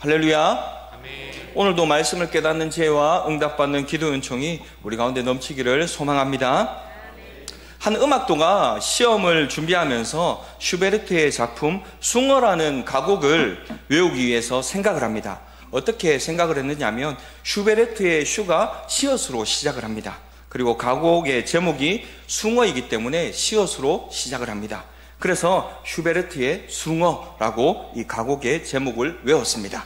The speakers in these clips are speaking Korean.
할렐루야. 오늘도 말씀을 깨닫는 지혜와 응답받는 기도 은총이 우리 가운데 넘치기를 소망합니다. 한 음악도가 시험을 준비하면서 슈베르트의 작품 숭어라는 가곡을 외우기 위해서 생각을 합니다. 어떻게 생각을 했느냐면 슈베르트의 슈가 시옷으로 시작을 합니다. 그리고 가곡의 제목이 숭어이기 때문에 시옷으로 시작을 합니다. 그래서 슈베르트의 숭어라고 이 가곡의 제목을 외웠습니다.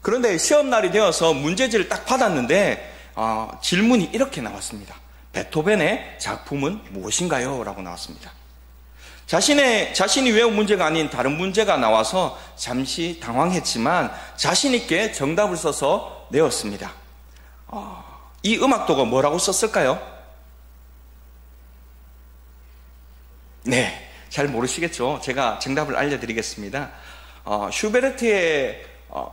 그런데 시험날이 되어서 문제지를 딱 받았는데 질문이 이렇게 나왔습니다. 베토벤의 작품은 무엇인가요? 라고 나왔습니다. 자신이 외운 문제가 아닌 다른 문제가 나와서 잠시 당황했지만 자신 있게 정답을 써서 내었습니다. 이 음악도가 뭐라고 썼을까요? 네, 잘 모르시겠죠? 제가 정답을 알려드리겠습니다. 슈베르트의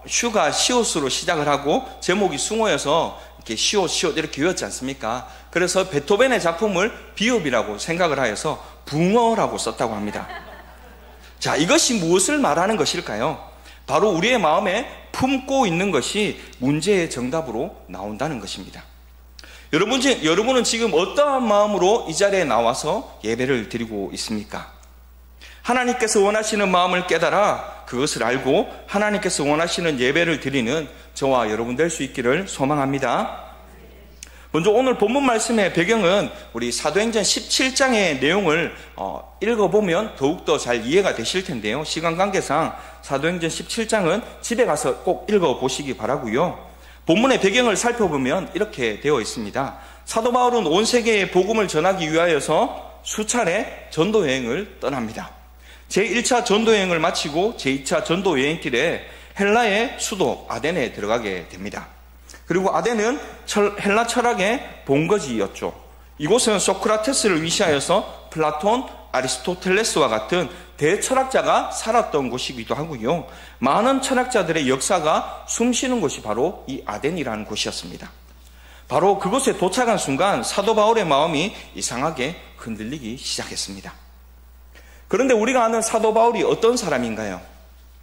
슈가 시옷으로 시작을 하고 제목이 숭어여서 이렇게 시옷 이렇게 외웠지 않습니까? 그래서 베토벤의 작품을 비읍이라고 생각을 하여서 붕어라고 썼다고 합니다. 자, 이것이 무엇을 말하는 것일까요? 바로 우리의 마음에 품고 있는 것이 문제의 정답으로 나온다는 것입니다. 여러분은 지금 어떠한 마음으로 이 자리에 나와서 예배를 드리고 있습니까? 하나님께서 원하시는 마음을 깨달아 그것을 알고 하나님께서 원하시는 예배를 드리는 저와 여러분 될 수 있기를 소망합니다. 먼저 오늘 본문 말씀의 배경은 우리 사도행전 17장의 내용을 읽어보면 더욱더 잘 이해가 되실 텐데요. 시간 관계상 사도행전 17장은 집에 가서 꼭 읽어보시기 바라고요. 본문의 배경을 살펴보면 이렇게 되어 있습니다. 사도 바울은 온 세계에 복음을 전하기 위하여서 수차례 전도여행을 떠납니다. 제1차 전도여행을 마치고 제2차 전도여행길에 헬라의 수도 아덴에 들어가게 됩니다. 그리고 아덴은 헬라 철학의 본거지였죠. 이곳은 소크라테스를 위시하여서 플라톤, 아리스토텔레스와 같은 대철학자가 살았던 곳이기도 하고요. 많은 철학자들의 역사가 숨쉬는 곳이 바로 이 아덴이라는 곳이었습니다. 바로 그곳에 도착한 순간 사도 바울의 마음이 이상하게 흔들리기 시작했습니다. 그런데 우리가 아는 사도 바울이 어떤 사람인가요?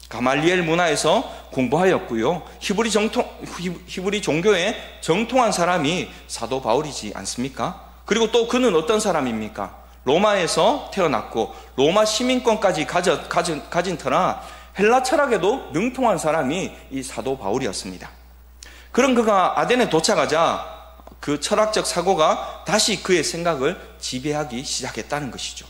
가말리엘 문화에서 공부하였고요. 히브리 종교에 정통한 사람이 사도 바울이지 않습니까? 그리고 또 그는 어떤 사람입니까? 로마에서 태어났고 로마 시민권까지 가진 터라 헬라 철학에도 능통한 사람이 이 사도 바울이었습니다. 그런 그가 아덴에 도착하자 그 철학적 사고가 다시 그의 생각을 지배하기 시작했다는 것이죠.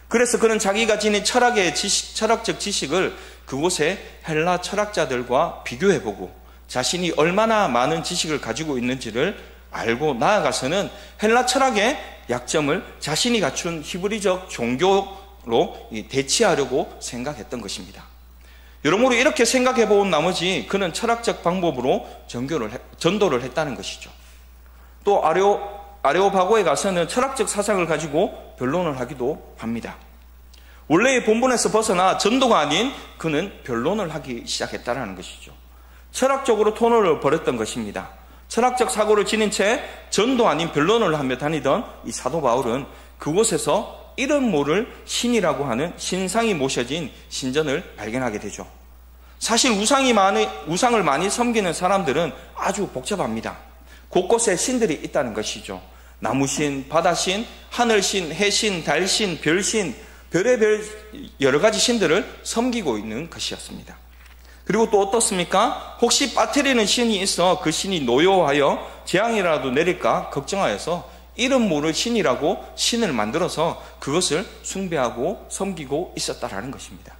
그래서 그는 자기가 지닌 철학적 지식을 그곳의 헬라 철학자들과 비교해보고 자신이 얼마나 많은 지식을 가지고 있는지를 알고 나아가서는 헬라 철학의 약점을 자신이 갖춘 히브리적 종교로 대치하려고 생각했던 것입니다. 여러모로 이렇게 생각해본 나머지 그는 철학적 방법으로 전도를 했다는 것이죠. 또 아레오파고에 가서는 철학적 사상을 가지고 변론을 하기도 합니다. 원래의 본분에서 벗어나 전도가 아닌 그는 변론을 하기 시작했다는 것이죠. 철학적으로 토론을 벌였던 것입니다. 철학적 사고를 지닌 채 전도 아닌 변론을 하며 다니던 이 사도 바울은 그곳에서 이름 모를 신이라고 하는 신상이 모셔진 신전을 발견하게 되죠. 사실 우상을 많이 섬기는 사람들은 아주 복잡합니다. 곳곳에 신들이 있다는 것이죠. 나무신, 바다신, 하늘신, 해신, 달신, 별신, 별의별 여러 가지 신들을 섬기고 있는 것이었습니다. 그리고 또 어떻습니까? 혹시 빠뜨리는 신이 있어 그 신이 노여워하여 재앙이라도 내릴까 걱정하여서 이름 모를 신이라고 신을 만들어서 그것을 숭배하고 섬기고 있었다라는 것입니다.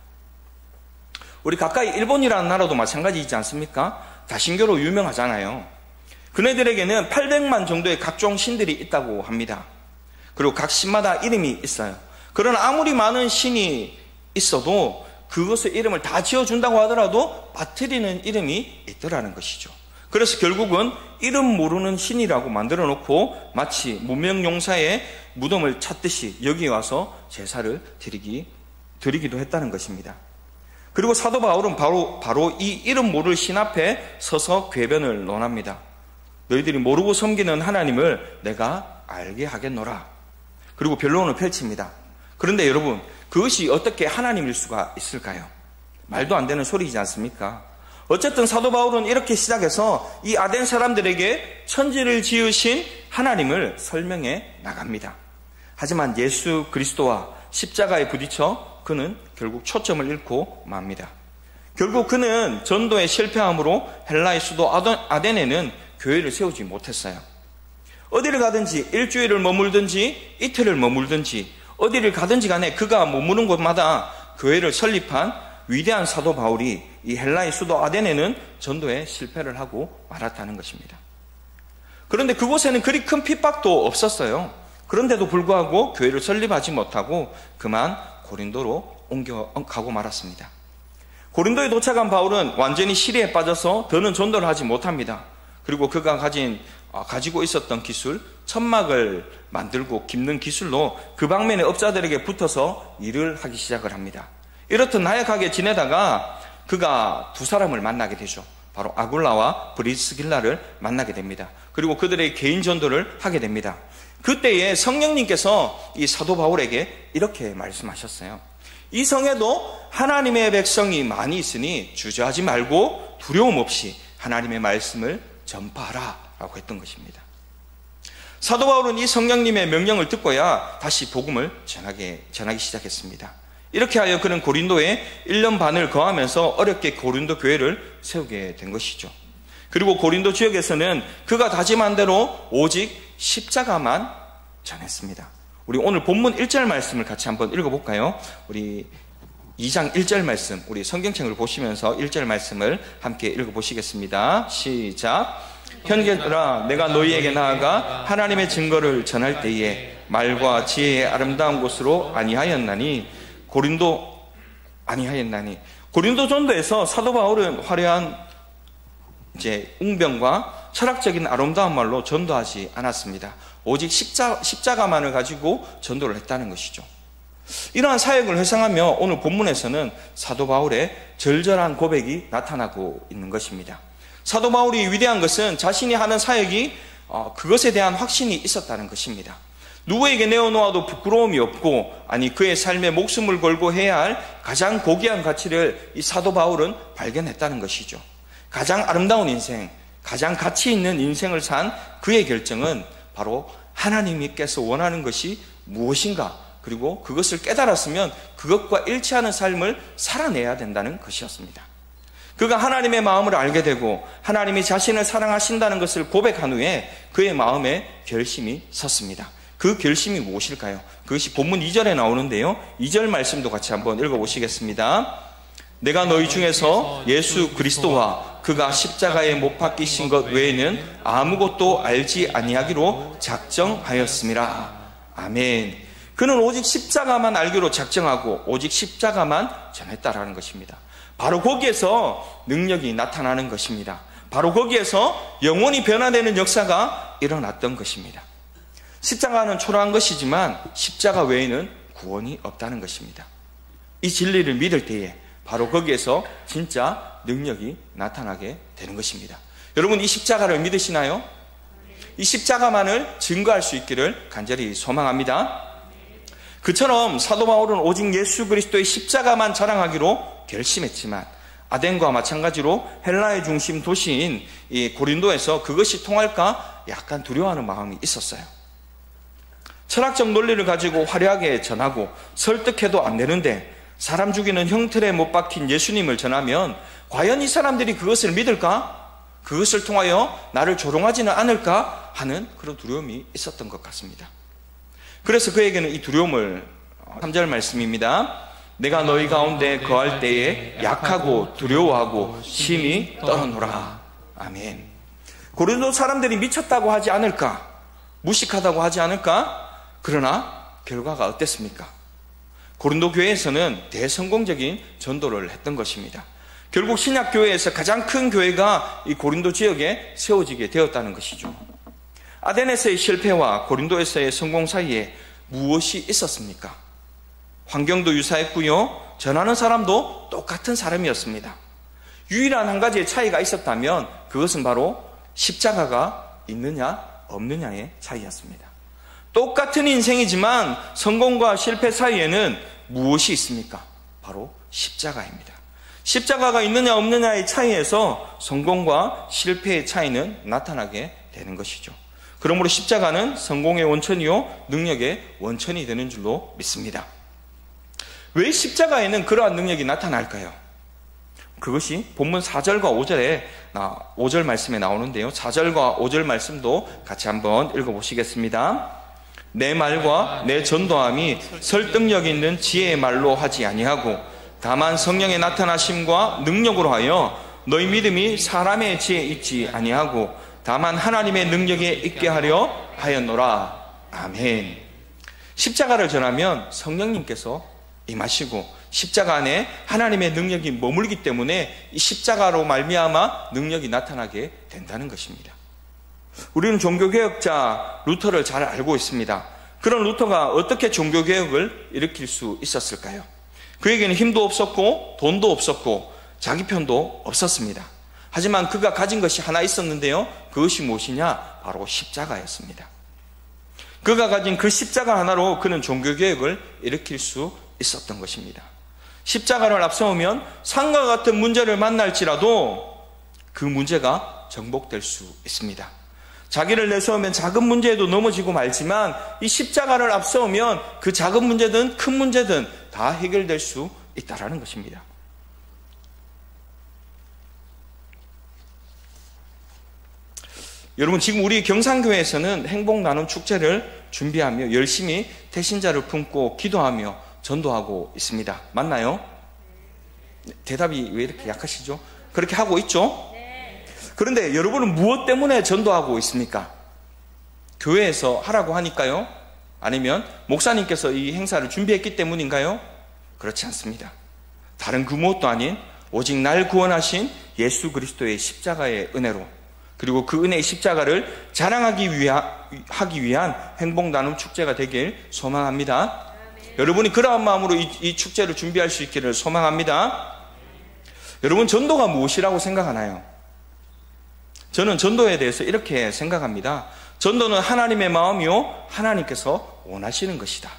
우리 가까이 일본이라는 나라도 마찬가지이지 않습니까? 다신교로 유명하잖아요. 그네들에게는 800만 정도의 각종 신들이 있다고 합니다. 그리고 각 신마다 이름이 있어요. 그러나 아무리 많은 신이 있어도 그것의 이름을 다 지어준다고 하더라도 빠뜨리는 이름이 있더라는 것이죠. 그래서 결국은 이름 모르는 신이라고 만들어 놓고 마치 무명용사의 무덤을 찾듯이 여기 와서 제사를 드리기도 했다는 것입니다. 그리고 사도 바울은 바로 이 이름 모를 신 앞에 서서 궤변을 논합니다. 너희들이 모르고 섬기는 하나님을 내가 알게 하겠노라. 그리고 변론을 펼칩니다. 그런데 여러분, 그것이 어떻게 하나님일 수가 있을까요? 말도 안 되는 소리이지 않습니까? 어쨌든 사도 바울은 이렇게 시작해서 이 아덴 사람들에게 천지를 지으신 하나님을 설명해 나갑니다. 하지만 예수 그리스도와 십자가에 부딪혀 그는 결국 초점을 잃고 맙니다. 결국 그는 전도에 실패함으로 헬라의 수도 아덴에는 교회를 세우지 못했어요. 어디를 가든지 일주일을 머물든지 이틀을 머물든지 어디를 가든지 간에 그가 머무는 곳마다 교회를 설립한 위대한 사도 바울이 이 헬라의 수도 아덴에는 전도에 실패를 하고 말았다는 것입니다. 그런데 그곳에는 그리 큰 핍박도 없었어요. 그런데도 불구하고 교회를 설립하지 못하고 그만 고린도로 옮겨가고 말았습니다. 고린도에 도착한 바울은 완전히 시리에 빠져서 더는 전도를 하지 못합니다. 그리고 그가 가지고 있었던 기술, 천막을 만들고 깁는 기술로 그 방면의 업자들에게 붙어서 일을 하기 시작을 합니다. 이렇듯 나약하게 지내다가 그가 두 사람을 만나게 되죠. 바로 아굴라와 브리스길라를 만나게 됩니다. 그리고 그들의 개인 전도를 하게 됩니다. 그때에 성령님께서 이 사도 바울에게 이렇게 말씀하셨어요. 이 성에도 하나님의 백성이 많이 있으니 주저하지 말고 두려움 없이 하나님의 말씀을 전파하라 라고 했던 것입니다. 사도 바울은 이 성령님의 명령을 듣고야 다시 복음을 전하기 시작했습니다. 이렇게 하여 그는 고린도에 1년 반을 거하면서 어렵게 고린도 교회를 세우게 된 것이죠. 그리고 고린도 지역에서는 그가 다짐한 대로 오직 십자가만 전했습니다. 우리 오늘 본문 1절 말씀을 같이 한번 읽어볼까요? 우리 2장 1절 말씀, 우리 성경책을 보시면서 1절 말씀을 함께 읽어보시겠습니다. 시작. 형제들아, 내가 너희에게 나아가 하나님의 증거를 전할 때에 말과 지혜의 아름다운 곳으로 아니하였나니 고린도 전도에서 사도 바울은 화려한 웅변과 철학적인 아름다운 말로 전도하지 않았습니다. 오직 십자가만을 가지고 전도를 했다는 것이죠. 이러한 사역을 회상하며 오늘 본문에서는 사도 바울의 절절한 고백이 나타나고 있는 것입니다. 사도 바울이 위대한 것은 자신이 하는 사역이 그것에 대한 확신이 있었다는 것입니다. 누구에게 내어놓아도 부끄러움이 없고 그의 삶에 목숨을 걸고 해야 할 가장 고귀한 가치를 이 사도 바울은 발견했다는 것이죠. 가장 아름다운 인생, 가장 가치 있는 인생을 산 그의 결정은 바로 하나님께서 원하는 것이 무엇인가, 그리고 그것을 깨달았으면 그것과 일치하는 삶을 살아내야 된다는 것이었습니다. 그가 하나님의 마음을 알게 되고 하나님이 자신을 사랑하신다는 것을 고백한 후에 그의 마음에 결심이 섰습니다. 그 결심이 무엇일까요? 그것이 본문 2절에 나오는데요. 2절 말씀도 같이 한번 읽어보시겠습니다. 내가 너희 중에서 예수 그리스도와 그가 십자가에 못 박히신 것 외에는 아무것도 알지 아니하기로 작정하였음이라. 아멘. 그는 오직 십자가만 알기로 작정하고 오직 십자가만 전했다라는 것입니다. 바로 거기에서 능력이 나타나는 것입니다. 바로 거기에서 영혼이 변화되는 역사가 일어났던 것입니다. 십자가는 초라한 것이지만 십자가 외에는 구원이 없다는 것입니다. 이 진리를 믿을 때에 바로 거기에서 진짜 능력이 나타나게 되는 것입니다. 여러분, 이 십자가를 믿으시나요? 이 십자가만을 증거할 수 있기를 간절히 소망합니다. 그처럼 사도 바울은 오직 예수 그리스도의 십자가만 자랑하기로 결심했지만 아덴과 마찬가지로 헬라의 중심 도시인 이 고린도에서 그것이 통할까 약간 두려워하는 마음이 있었어요. 철학적 논리를 가지고 화려하게 전하고 설득해도 안 되는데 사람 죽이는 형틀에 못 박힌 예수님을 전하면 과연 이 사람들이 그것을 믿을까? 그것을 통하여 나를 조롱하지는 않을까? 하는 그런 두려움이 있었던 것 같습니다. 그래서 그에게는 이 두려움을 3절 말씀입니다. 내가 너희 가운데 거할 때에 약하고 두려워하고 심히 떨어노라. 아멘. 고린도 사람들이 미쳤다고 하지 않을까? 무식하다고 하지 않을까? 그러나 결과가 어땠습니까? 고린도 교회에서는 대성공적인 전도를 했던 것입니다. 결국 신약교회에서 가장 큰 교회가 이 고린도 지역에 세워지게 되었다는 것이죠. 아덴에서의 실패와 고린도에서의 성공 사이에 무엇이 있었습니까? 환경도 유사했고요. 전하는 사람도 똑같은 사람이었습니다. 유일한 한 가지의 차이가 있었다면 그것은 바로 십자가가 있느냐 없느냐의 차이였습니다. 똑같은 인생이지만 성공과 실패 사이에는 무엇이 있습니까? 바로 십자가입니다. 십자가가 있느냐 없느냐의 차이에서 성공과 실패의 차이는 나타나게 되는 것이죠. 그러므로 십자가는 성공의 원천이요 능력의 원천이 되는 줄로 믿습니다. 왜 십자가에는 그러한 능력이 나타날까요? 그것이 본문 4절과 5절 말씀에 나오는데요. 4절과 5절 말씀도 같이 한번 읽어보시겠습니다. 내 말과 내 전도함이 설득력 있는 지혜의 말로 하지 아니하고 다만 성령의 나타나심과 능력으로 하여 너희 믿음이 사람의 지혜에 있지 아니하고 다만 하나님의 능력에 있게 하려 하였노라. 아멘. 십자가를 전하면 성령님께서 임하시고 십자가 안에 하나님의 능력이 머물기 때문에 이 십자가로 말미암아 능력이 나타나게 된다는 것입니다. 우리는 종교개혁자 루터를 잘 알고 있습니다. 그런 루터가 어떻게 종교개혁을 일으킬 수 있었을까요? 그에게는 힘도 없었고 돈도 없었고 자기 편도 없었습니다. 하지만 그가 가진 것이 하나 있었는데요. 그것이 무엇이냐? 바로 십자가였습니다. 그가 가진 그 십자가 하나로 그는 종교개혁을 일으킬 수 있었던 것입니다. 십자가를 앞세우면 상과 같은 문제를 만날지라도 그 문제가 정복될 수 있습니다. 자기를 내세우면 작은 문제에도 넘어지고 말지만 이 십자가를 앞세우면 그 작은 문제든 큰 문제든 다 해결될 수 있다는 것입니다. 여러분, 지금 우리 경상교회에서는 행복나눔 축제를 준비하며 열심히 태신자를 품고 기도하며 전도하고 있습니다. 맞나요? 대답이 왜 이렇게 약하시죠? 그렇게 하고 있죠? 그런데 여러분은 무엇 때문에 전도하고 있습니까? 교회에서 하라고 하니까요? 아니면 목사님께서 이 행사를 준비했기 때문인가요? 그렇지 않습니다. 다른 그 무엇도 아닌 오직 날 구원하신 예수 그리스도의 십자가의 은혜로, 그리고 그 은혜의 십자가를 자랑하기 위한 행복나눔 축제가 되길 소망합니다. 여러분이 그러한 마음으로 이 축제를 준비할 수 있기를 소망합니다. 여러분, 전도가 무엇이라고 생각하나요? 저는 전도에 대해서 이렇게 생각합니다. 전도는 하나님의 마음이요 하나님께서 원하시는 것이다.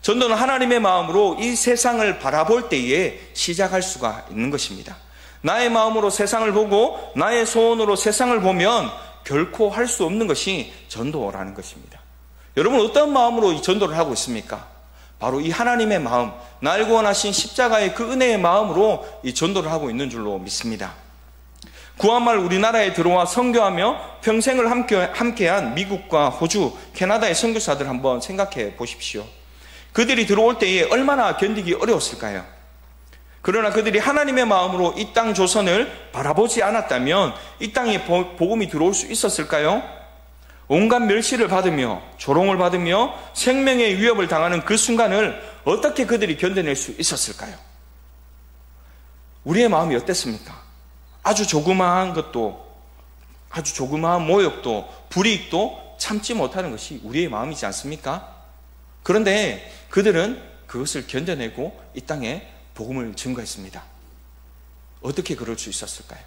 전도는 하나님의 마음으로 이 세상을 바라볼 때에 시작할 수가 있는 것입니다. 나의 마음으로 세상을 보고 나의 소원으로 세상을 보면 결코 할 수 없는 것이 전도라는 것입니다. 여러분, 어떤 마음으로 이 전도를 하고 있습니까? 바로 이 하나님의 마음, 날 구원하신 십자가의 그 은혜의 마음으로 이 전도를 하고 있는 줄로 믿습니다. 구한말 우리나라에 들어와 선교하며 평생을 함께한 미국과 호주, 캐나다의 선교사들 한번 생각해 보십시오. 그들이 들어올 때에 얼마나 견디기 어려웠을까요? 그러나 그들이 하나님의 마음으로 이 땅 조선을 바라보지 않았다면 이 땅에 복음이 들어올 수 있었을까요? 온갖 멸시를 받으며 조롱을 받으며 생명의 위협을 당하는 그 순간을 어떻게 그들이 견뎌낼 수 있었을까요? 우리의 마음이 어땠습니까? 아주 조그마한 것도, 아주 조그마한 모욕도, 불이익도 참지 못하는 것이 우리의 마음이지 않습니까? 그런데 그들은 그것을 견뎌내고 이 땅에 복음을 증거했습니다. 어떻게 그럴 수 있었을까요?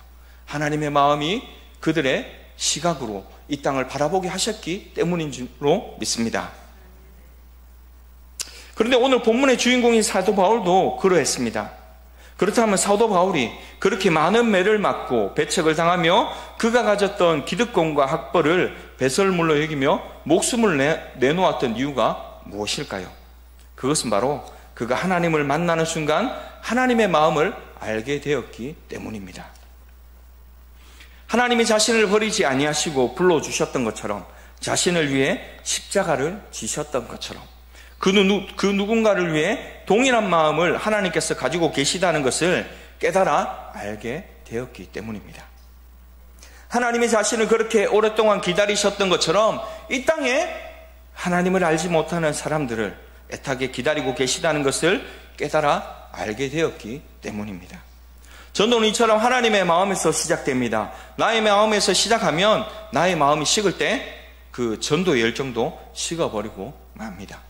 하나님의 마음이 그들의 시각으로 이 땅을 바라보게 하셨기 때문인 줄로 믿습니다. 그런데 오늘 본문의 주인공인 사도 바울도 그러했습니다. 그렇다면 사도 바울이 그렇게 많은 매를 맞고 배척을 당하며 그가 가졌던 기득권과 학벌을 배설물로 여기며 목숨을 내놓았던 이유가 무엇일까요? 그것은 바로 그가 하나님을 만나는 순간 하나님의 마음을 알게 되었기 때문입니다. 하나님이 자신을 버리지 아니하시고 불러주셨던 것처럼, 자신을 위해 십자가를 지셨던 것처럼, 그 누군가를 위해 동일한 마음을 하나님께서 가지고 계시다는 것을 깨달아 알게 되었기 때문입니다. 하나님이 자신을 그렇게 오랫동안 기다리셨던 것처럼 이 땅에 하나님을 알지 못하는 사람들을 애타게 기다리고 계시다는 것을 깨달아 알게 되었기 때문입니다. 전도는 이처럼 하나님의 마음에서 시작됩니다. 나의 마음에서 시작하면 나의 마음이 식을 때 그 전도의 열정도 식어버리고 맙니다.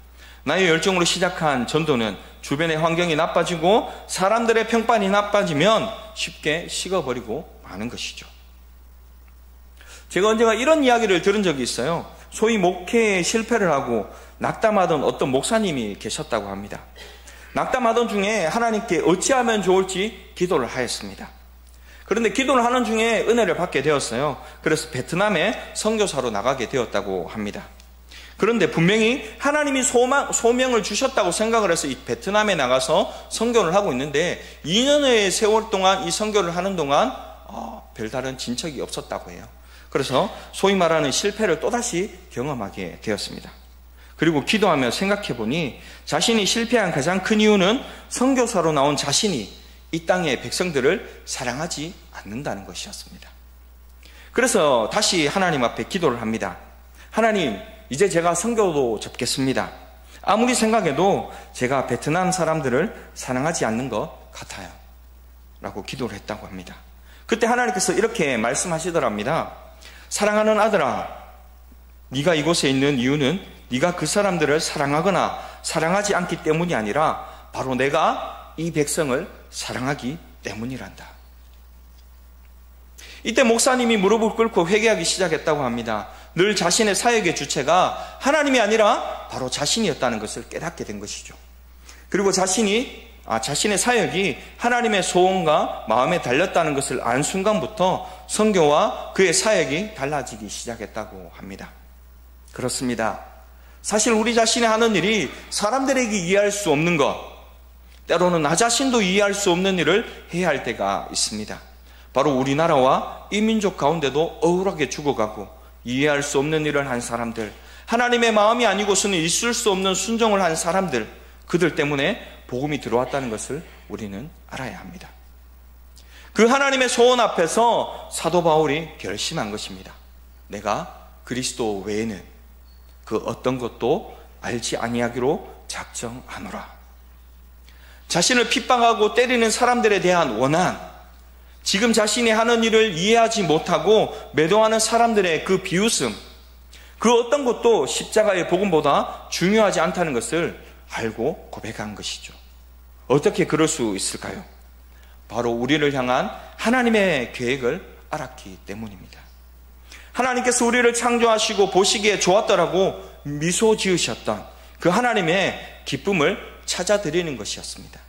나의 열정으로 시작한 전도는 주변의 환경이 나빠지고 사람들의 평판이 나빠지면 쉽게 식어버리고 마는 것이죠. 제가 언젠가 이런 이야기를 들은 적이 있어요. 소위 목회에 실패를 하고 낙담하던 어떤 목사님이 계셨다고 합니다. 낙담하던 중에 하나님께 어찌하면 좋을지 기도를 하였습니다. 그런데 기도를 하는 중에 은혜를 받게 되었어요. 그래서 베트남에 선교사로 나가게 되었다고 합니다. 그런데 분명히 하나님이 소명을 주셨다고 생각을 해서 이 베트남에 나가서 선교를 하고 있는데 2년의 세월 동안 이 선교를 하는 동안 별다른 진척이 없었다고 해요. 그래서 소위 말하는 실패를 또다시 경험하게 되었습니다. 그리고 기도하며 생각해보니 자신이 실패한 가장 큰 이유는 선교사로 나온 자신이 이 땅의 백성들을 사랑하지 않는다는 것이었습니다. 그래서 다시 하나님 앞에 기도를 합니다. 하나님, 이제 제가 선교도 접겠습니다. 아무리 생각해도 제가 베트남 사람들을 사랑하지 않는 것 같아요. 라고 기도를 했다고 합니다. 그때 하나님께서 이렇게 말씀하시더랍니다. 사랑하는 아들아, 네가 이곳에 있는 이유는 네가 그 사람들을 사랑하거나 사랑하지 않기 때문이 아니라 바로 내가 이 백성을 사랑하기 때문이란다. 이때 목사님이 무릎을 꿇고 회개하기 시작했다고 합니다. 늘 자신의 사역의 주체가 하나님이 아니라 바로 자신이었다는 것을 깨닫게 된 것이죠. 그리고 자신의 사역이 하나님의 소원과 마음에 달렸다는 것을 안 순간부터 선교와 그의 사역이 달라지기 시작했다고 합니다. 그렇습니다. 사실 우리 자신이 하는 일이 사람들에게 이해할 수 없는 것, 때로는 나 자신도 이해할 수 없는 일을 해야 할 때가 있습니다. 바로 우리나라와 이 민족 가운데도 억울하게 죽어가고 이해할 수 없는 일을 한 사람들, 하나님의 마음이 아니고서는 있을 수 없는 순종을 한 사람들, 그들 때문에 복음이 들어왔다는 것을 우리는 알아야 합니다. 그 하나님의 소원 앞에서 사도 바울이 결심한 것입니다. 내가 그리스도 외에는 그 어떤 것도 알지 아니하기로 작정하노라. 자신을 핍박하고 때리는 사람들에 대한 원한, 지금 자신이 하는 일을 이해하지 못하고 매도하는 사람들의 그 비웃음, 그 어떤 것도 십자가의 복음보다 중요하지 않다는 것을 알고 고백한 것이죠. 어떻게 그럴 수 있을까요? 바로 우리를 향한 하나님의 계획을 알았기 때문입니다. 하나님께서 우리를 창조하시고 보시기에 좋았더라고 미소 지으셨던 그 하나님의 기쁨을 찾아드리는 것이었습니다.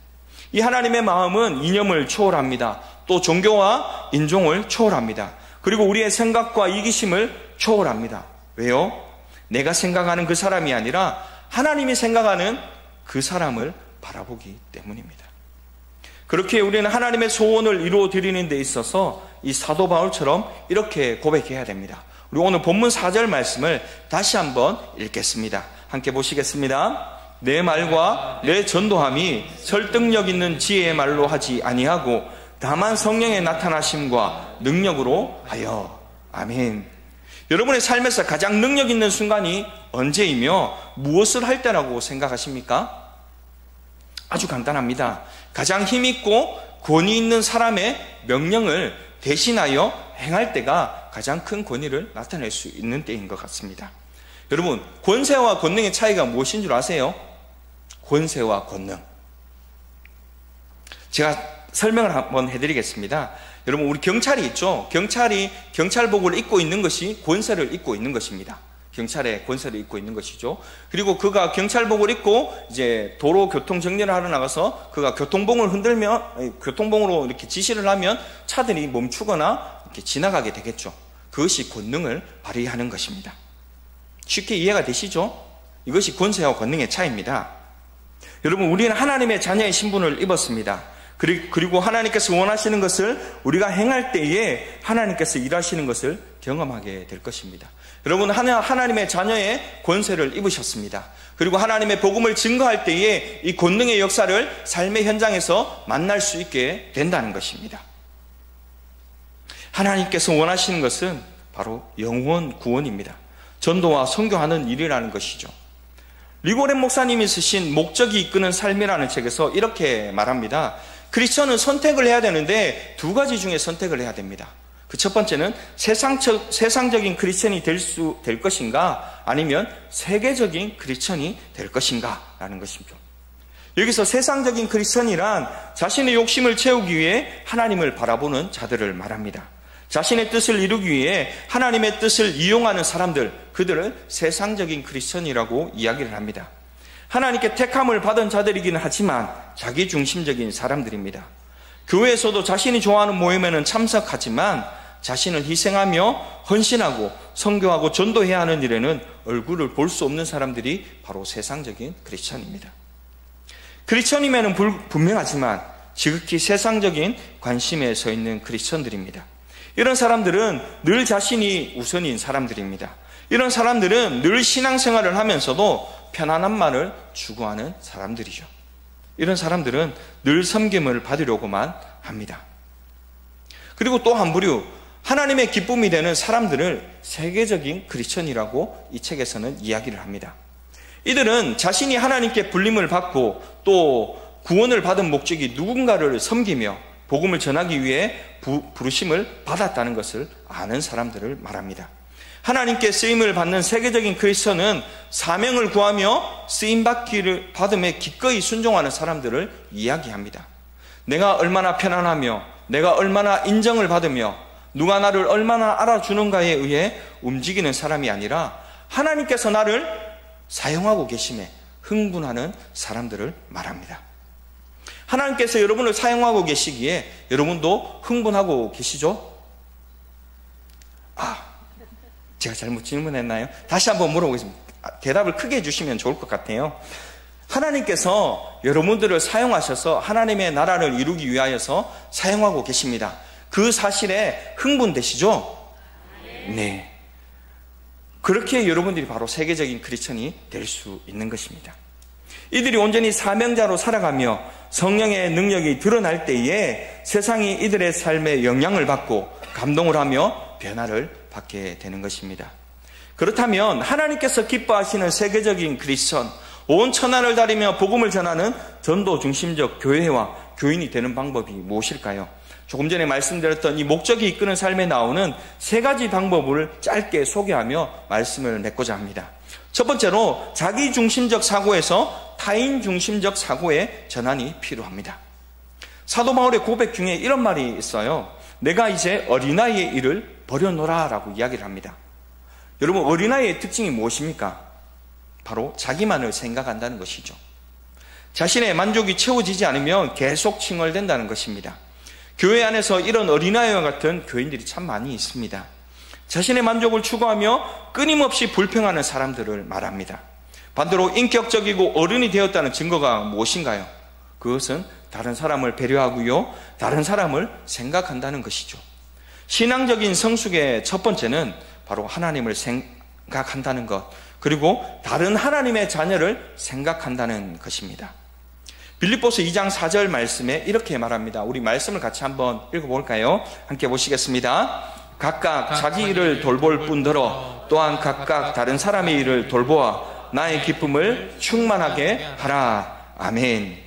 이 하나님의 마음은 이념을 초월합니다. 또 종교와 인종을 초월합니다. 그리고 우리의 생각과 이기심을 초월합니다. 왜요? 내가 생각하는 그 사람이 아니라 하나님이 생각하는 그 사람을 바라보기 때문입니다. 그렇게 우리는 하나님의 소원을 이루어 드리는 데 있어서 이 사도 바울처럼 이렇게 고백해야 됩니다. 우리 오늘 본문 4절 말씀을 다시 한번 읽겠습니다. 함께 보시겠습니다. 내 말과 내 전도함이 설득력 있는 지혜의 말로 하지 아니하고 다만 성령의 나타나심과 능력으로 하여. 아멘. 여러분의 삶에서 가장 능력 있는 순간이 언제이며 무엇을 할 때라고 생각하십니까? 아주 간단합니다. 가장 힘있고 권위 있는 사람의 명령을 대신하여 행할 때가 가장 큰 권위를 나타낼 수 있는 때인 것 같습니다. 여러분, 권세와 권능의 차이가 무엇인 줄 아세요? 권세와 권능. 제가 설명을 한번 해드리겠습니다. 여러분, 우리 경찰이 있죠? 경찰이 경찰복을 입고 있는 것이 권세를 입고 있는 것입니다. 경찰의 권세를 입고 있는 것이죠. 그리고 그가 경찰복을 입고 이제 도로 교통 정리를 하러 나가서 그가 교통봉으로 이렇게 지시를 하면 차들이 멈추거나 이렇게 지나가게 되겠죠. 그것이 권능을 발휘하는 것입니다. 쉽게 이해가 되시죠? 이것이 권세와 권능의 차이입니다. 여러분, 우리는 하나님의 자녀의 신분을 입었습니다. 그리고 하나님께서 원하시는 것을 우리가 행할 때에 하나님께서 일하시는 것을 경험하게 될 것입니다. 여러분, 하나님의 자녀의 권세를 입으셨습니다. 그리고 하나님의 복음을 증거할 때에 이 권능의 역사를 삶의 현장에서 만날 수 있게 된다는 것입니다. 하나님께서 원하시는 것은 바로 영원 구원입니다. 전도와 선교하는 일이라는 것이죠. 리고렌 목사님이 쓰신 목적이 이끄는 삶이라는 책에서 이렇게 말합니다. 크리스천은 선택을 해야 되는데 두 가지 중에 선택을 해야 됩니다. 그 첫 번째는 세상적인 크리스천이 될 것인가, 아니면 세계적인 크리스천이 될 것인가 라는 것이죠. 여기서 세상적인 크리스천이란 자신의 욕심을 채우기 위해 하나님을 바라보는 자들을 말합니다. 자신의 뜻을 이루기 위해 하나님의 뜻을 이용하는 사람들, 그들을 세상적인 크리스천이라고 이야기를 합니다. 하나님께 택함을 받은 자들이기는 하지만 자기중심적인 사람들입니다. 교회에서도 자신이 좋아하는 모임에는 참석하지만 자신을 희생하며 헌신하고 선교하고 전도해야 하는 일에는 얼굴을 볼 수 없는 사람들이 바로 세상적인 크리스천입니다. 크리스천임에는 분명하지만 지극히 세상적인 관심에 서 있는 크리스천들입니다. 이런 사람들은 늘 자신이 우선인 사람들입니다. 이런 사람들은 늘 신앙생활을 하면서도 편안함만을 추구하는 사람들이죠. 이런 사람들은 늘 섬김을 받으려고만 합니다. 그리고 또 한 부류, 하나님의 기쁨이 되는 사람들을 세계적인 크리스천이라고 이 책에서는 이야기를 합니다. 이들은 자신이 하나님께 불림을 받고 또 구원을 받은 목적이 누군가를 섬기며 복음을 전하기 위해 부르심을 받았다는 것을 아는 사람들을 말합니다. 하나님께 쓰임을 받는 세계적인 크리스천은 사명을 구하며 쓰임받기를 받음에 기꺼이 순종하는 사람들을 이야기합니다. 내가 얼마나 편안하며 내가 얼마나 인정을 받으며 누가 나를 얼마나 알아주는가에 의해 움직이는 사람이 아니라 하나님께서 나를 사용하고 계심에 흥분하는 사람들을 말합니다. 하나님께서 여러분을 사용하고 계시기에 여러분도 흥분하고 계시죠? 제가 잘못 질문했나요? 다시 한번 물어보겠습니다. 대답을 크게 해주시면 좋을 것 같아요. 하나님께서 여러분들을 사용하셔서 하나님의 나라를 이루기 위하여서 사용하고 계십니다. 그 사실에 흥분되시죠? 네. 그렇게 여러분들이 바로 세계적인 크리스천이 될 수 있는 것입니다. 이들이 온전히 사명자로 살아가며 성령의 능력이 드러날 때에 세상이 이들의 삶에 영향을 받고 감동을 하며 변화를 받게 되는 것입니다. 그렇다면 하나님께서 기뻐하시는 세계적인 크리스천, 온 천하를 다니며 복음을 전하는 전도 중심적 교회와 교인이 되는 방법이 무엇일까요? 조금 전에 말씀드렸던 이 목적이 이끄는 삶에 나오는 세 가지 방법을 짧게 소개하며 말씀을 맺고자 합니다. 첫 번째로 자기중심적 사고에서 타인중심적 사고의 전환이 필요합니다. 사도 바울의 고백 중에 이런 말이 있어요. 내가 이제 어린아이의 일을 버려놓으라 라고 이야기를 합니다. 여러분, 어린아이의 특징이 무엇입니까? 바로 자기만을 생각한다는 것이죠. 자신의 만족이 채워지지 않으면 계속 칭얼댄다는 것입니다. 교회 안에서 이런 어린아이와 같은 교인들이 참 많이 있습니다. 자신의 만족을 추구하며 끊임없이 불평하는 사람들을 말합니다. 반대로 인격적이고 어른이 되었다는 증거가 무엇인가요? 그것은 다른 사람을 배려하고요, 다른 사람을 생각한다는 것이죠. 신앙적인 성숙의 첫 번째는 바로 하나님을 생각한다는 것, 그리고 다른 하나님의 자녀를 생각한다는 것입니다. 빌립보서 2장 4절 말씀에 이렇게 말합니다. 우리 말씀을 같이 한번 읽어볼까요? 함께 보시겠습니다. 각각 자기 일을 돌볼 뿐더러 또한 각각 다른 사람의 일을 돌보아 나의 기쁨을 충만하게 하라. 아멘.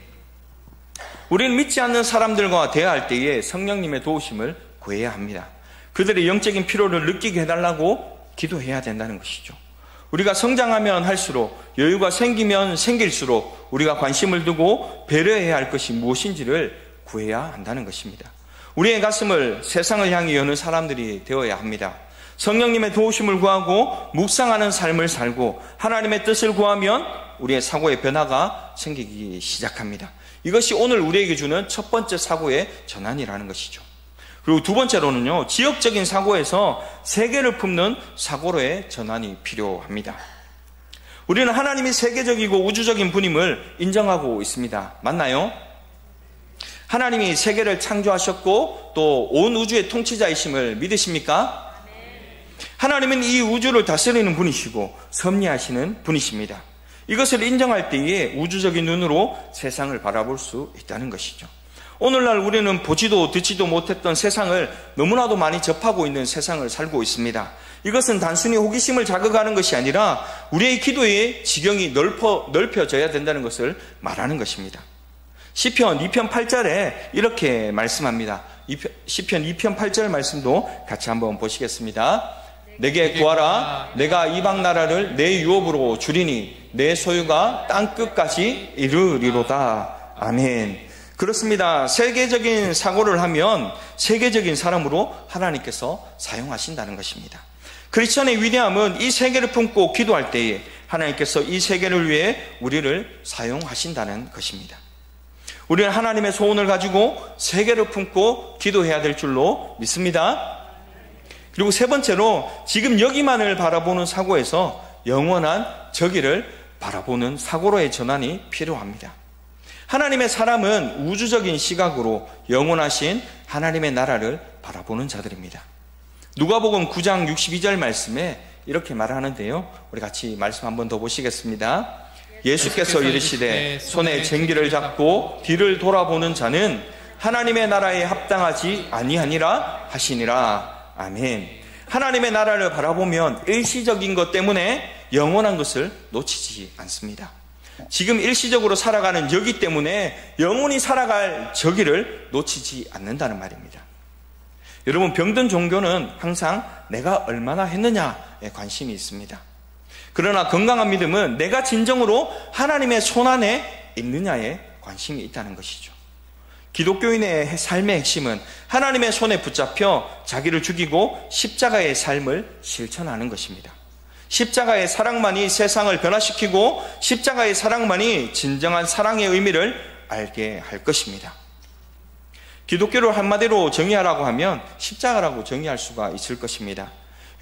우리는 믿지 않는 사람들과 대화할 때에 성령님의 도우심을 구해야 합니다. 그들의 영적인 필요를 느끼게 해달라고 기도해야 된다는 것이죠. 우리가 성장하면 할수록, 여유가 생기면 생길수록 우리가 관심을 두고 배려해야 할 것이 무엇인지를 구해야 한다는 것입니다. 우리의 가슴을 세상을 향해 여는 사람들이 되어야 합니다. 성령님의 도우심을 구하고 묵상하는 삶을 살고 하나님의 뜻을 구하면 우리의 사고의 변화가 생기기 시작합니다. 이것이 오늘 우리에게 주는 첫 번째 사고의 전환이라는 것이죠. 그리고 두 번째로는요, 지역적인 사고에서 세계를 품는 사고로의 전환이 필요합니다. 우리는 하나님이 세계적이고 우주적인 분임을 인정하고 있습니다. 맞나요? 하나님이 세계를 창조하셨고 또 온 우주의 통치자이심을 믿으십니까? 하나님은 이 우주를 다스리는 분이시고 섭리하시는 분이십니다. 이것을 인정할 때에 우주적인 눈으로 세상을 바라볼 수 있다는 것이죠. 오늘날 우리는 보지도 듣지도 못했던 세상을 너무나도 많이 접하고 있는 세상을 살고 있습니다. 이것은 단순히 호기심을 자극하는 것이 아니라 우리의 기도의 지경이 넓혀져야 된다는 것을 말하는 것입니다. 시편 2편 8절에 이렇게 말씀합니다. 시편 2편 8절 말씀도 같이 한번 보시겠습니다. 내게 구하라. 내가 이방 나라를 내 유업으로 주리니 내 소유가 땅끝까지 이르리로다. 아멘. 그렇습니다. 세계적인 사고를 하면 세계적인 사람으로 하나님께서 사용하신다는 것입니다. 크리스천의 위대함은 이 세계를 품고 기도할 때에 하나님께서 이 세계를 위해 우리를 사용하신다는 것입니다. 우리는 하나님의 소원을 가지고 세계를 품고 기도해야 될 줄로 믿습니다. 그리고 세 번째로 지금 여기만을 바라보는 사고에서 영원한 저기를 바라보는 사고로의 전환이 필요합니다. 하나님의 사람은 우주적인 시각으로 영원하신 하나님의 나라를 바라보는 자들입니다. 누가복음 9장 62절 말씀에 이렇게 말하는데요. 우리 같이 말씀 한번 더 보시겠습니다. 예수께서 이르시되 손에 쟁기를 잡고 뒤를 돌아보는 자는 하나님의 나라에 합당하지 아니하니라 하시니라. 아멘. 하나님의 나라를 바라보면 일시적인 것 때문에 영원한 것을 놓치지 않습니다. 지금 일시적으로 살아가는 여기 때문에 영원히 살아갈 저기를 놓치지 않는다는 말입니다. 여러분, 병든 종교는 항상 내가 얼마나 했느냐에 관심이 있습니다. 그러나 건강한 믿음은 내가 진정으로 하나님의 손안에 있느냐에 관심이 있다는 것이죠. 기독교인의 삶의 핵심은 하나님의 손에 붙잡혀 자기를 죽이고 십자가의 삶을 실천하는 것입니다. 십자가의 사랑만이 세상을 변화시키고 십자가의 사랑만이 진정한 사랑의 의미를 알게 할 것입니다. 기독교를 한마디로 정의하라고 하면 십자가라고 정의할 수가 있을 것입니다.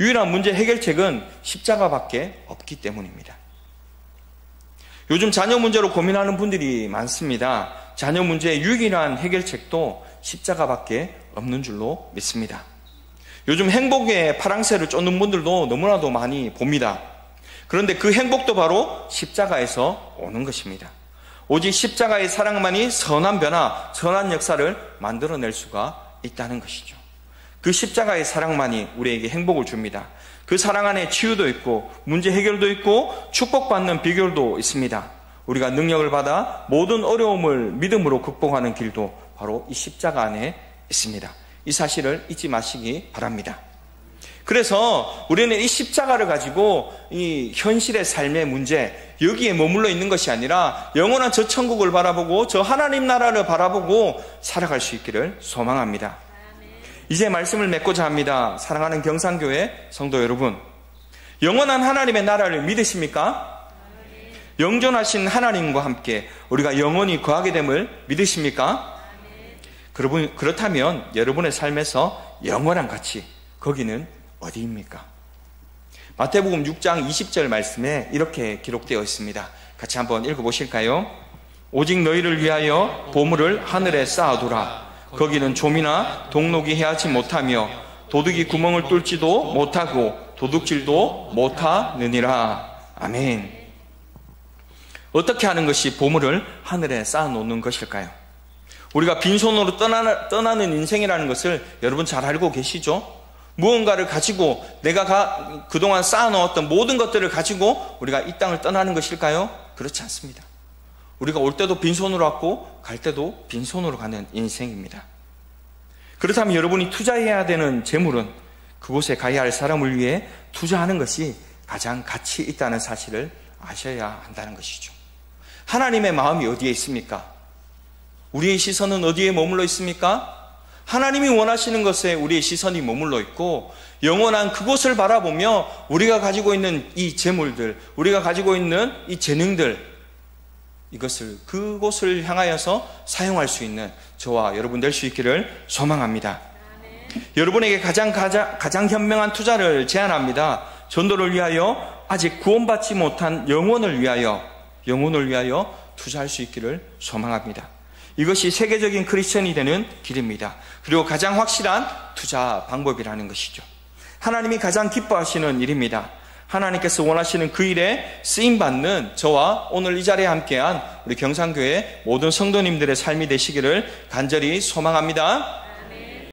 유일한 문제 해결책은 십자가밖에 없기 때문입니다. 요즘 자녀 문제로 고민하는 분들이 많습니다. 자녀 문제의 유일한 해결책도 십자가밖에 없는 줄로 믿습니다. 요즘 행복의 파랑새를 쫓는 분들도 너무나도 많이 봅니다. 그런데 그 행복도 바로 십자가에서 오는 것입니다. 오직 십자가의 사랑만이 선한 변화, 선한 역사를 만들어낼 수가 있다는 것이죠. 그 십자가의 사랑만이 우리에게 행복을 줍니다. 그 사랑 안에 치유도 있고 문제 해결도 있고 축복받는 비결도 있습니다. 우리가 능력을 받아 모든 어려움을 믿음으로 극복하는 길도 바로 이 십자가 안에 있습니다. 이 사실을 잊지 마시기 바랍니다. 그래서 우리는 이 십자가를 가지고 이 현실의 삶의 문제, 여기에 머물러 있는 것이 아니라 영원한 저 천국을 바라보고 저 하나님 나라를 바라보고 살아갈 수 있기를 소망합니다. 이제 말씀을 맺고자 합니다. 사랑하는 경산교회 성도 여러분, 영원한 하나님의 나라를 믿으십니까? 영존하신 하나님과 함께 우리가 영원히 거하게 됨을 믿으십니까? 그렇다면 여러분의 삶에서 영원한 가치, 거기는 어디입니까? 마태복음 6장 20절 말씀에 이렇게 기록되어 있습니다. 같이 한번 읽어보실까요? 오직 너희를 위하여 보물을 하늘에 쌓아두라. 거기는 좀이나 동록이 해하지 못하며 도둑이 구멍을 뚫지도 못하고 도둑질도 못하느니라. 아멘. 어떻게 하는 것이 보물을 하늘에 쌓아놓는 것일까요? 우리가 빈손으로 떠나는 인생이라는 것을 여러분 잘 알고 계시죠? 무언가를 가지고 내가 그동안 쌓아놓았던 모든 것들을 가지고 우리가 이 땅을 떠나는 것일까요? 그렇지 않습니다. 우리가 올 때도 빈손으로 왔고 갈 때도 빈손으로 가는 인생입니다. 그렇다면 여러분이 투자해야 되는 재물은 그곳에 가야 할 사람을 위해 투자하는 것이 가장 가치 있다는 사실을 아셔야 한다는 것이죠. 하나님의 마음이 어디에 있습니까? 우리의 시선은 어디에 머물러 있습니까? 하나님이 원하시는 것에 우리의 시선이 머물러 있고 영원한 그곳을 바라보며 우리가 가지고 있는 이 재물들, 우리가 가지고 있는 이 재능들, 이것을 그곳을 향하여서 사용할 수 있는 저와 여러분 될 수 있기를 소망합니다. 여러분에게 가장 현명한 투자를 제안합니다. 전도를 위하여, 아직 구원받지 못한 영혼을 위하여 투자할 수 있기를 소망합니다. 이것이 세계적인 크리스천이 되는 길입니다. 그리고 가장 확실한 투자 방법이라는 것이죠. 하나님이 가장 기뻐하시는 일입니다. 하나님께서 원하시는 그 일에 쓰임받는 저와 오늘 이 자리에 함께한 우리 경산교회 모든 성도님들의 삶이 되시기를 간절히 소망합니다.